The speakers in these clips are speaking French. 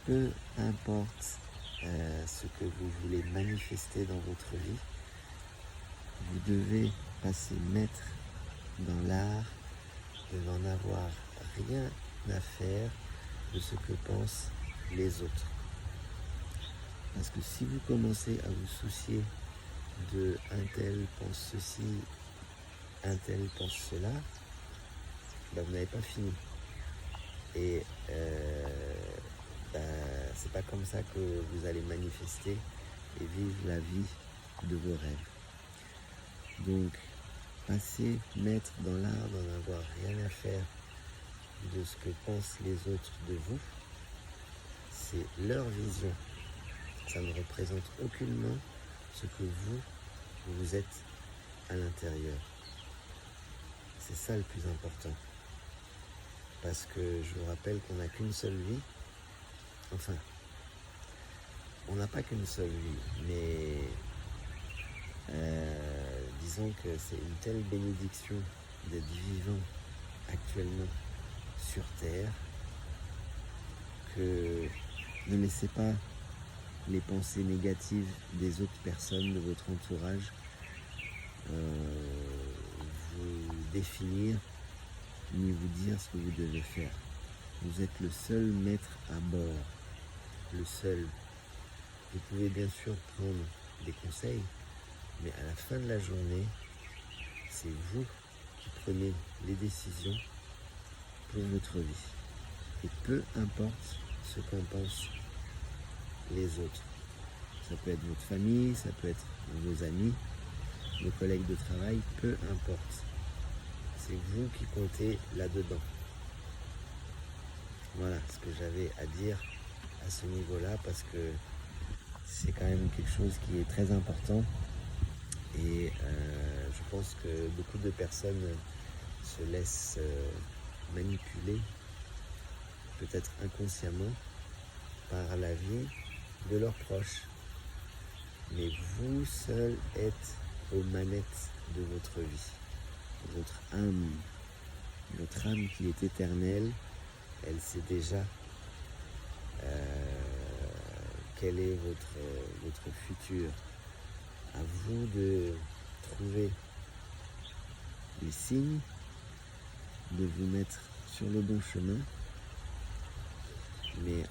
peu importe ce que vous voulez manifester dans votre vie, vous devez passer maître dans l'art de n'en avoir rien à faire de ce que pensent les autres. Parce que si vous commencez à vous soucier de un tel pense ceci, un tel pense cela, ben vous n'avez pas fini. Et c'est pas comme ça que vous allez manifester et vivre la vie de vos rêves. Donc, passer maître dans l'art d'en avoir rien à faire de ce que pensent les autres de vous, c'est leur vision. Ça ne représente aucunement ce que vous êtes à l'intérieur. C'est ça le plus important. Parce que je vous rappelle qu'on n'a qu'une seule vie. Enfin, on n'a pas qu'une seule vie, mais disons que c'est une telle bénédiction d'être vivant actuellement sur Terre que ne laissez pas les pensées négatives des autres personnes de votre entourage vous définir ni vous dire ce que vous devez faire. Vous êtes le seul maître à bord, le seul. Vous pouvez bien sûr prendre des conseils, mais à la fin de la journée, c'est vous qui prenez les décisions pour votre vie. Et peu importe ce qu'en pensent les autres. Ça peut être votre famille, ça peut être vos amis, vos collègues de travail, peu importe. C'est vous qui comptez là-dedans. Voilà ce que j'avais à dire à ce niveau-là, parce que c'est quand même quelque chose qui est très important. Et je pense que beaucoup de personnes se laissent manipuler, peut-être inconsciemment, par la vie de leurs proches. Mais vous seul êtes aux manettes de votre vie. Votre âme qui est éternelle, elle sait déjà quel est votre futur. À vous de trouver les signes, de vous mettre sur le bon chemin, mais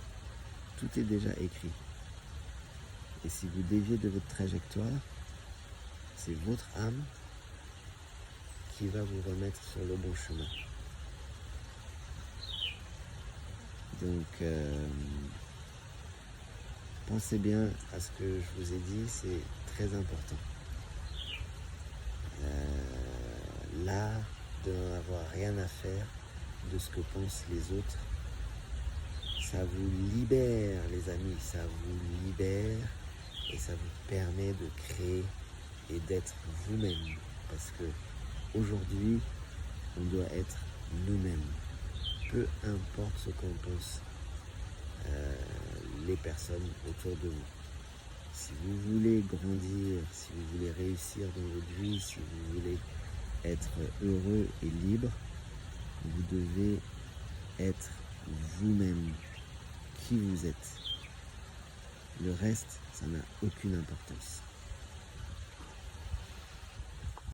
tout est déjà écrit. Et si vous déviez de votre trajectoire, c'est votre âme qui va vous remettre sur le bon chemin. Donc, pensez bien à ce que je vous ai dit, c'est très important. L'art de n'en avoir rien à faire de ce que pensent les autres, ça vous libère, les amis, ça vous libère et ça vous permet de créer et d'être vous-même. Parce que aujourd'hui, on doit être nous-mêmes. Peu importe ce qu'en pensent les personnes autour de vous. Si vous voulez grandir, si vous voulez réussir dans votre vie, si vous voulez être heureux et libre, vous devez être vous-même, qui vous êtes. Le reste, ça n'a aucune importance.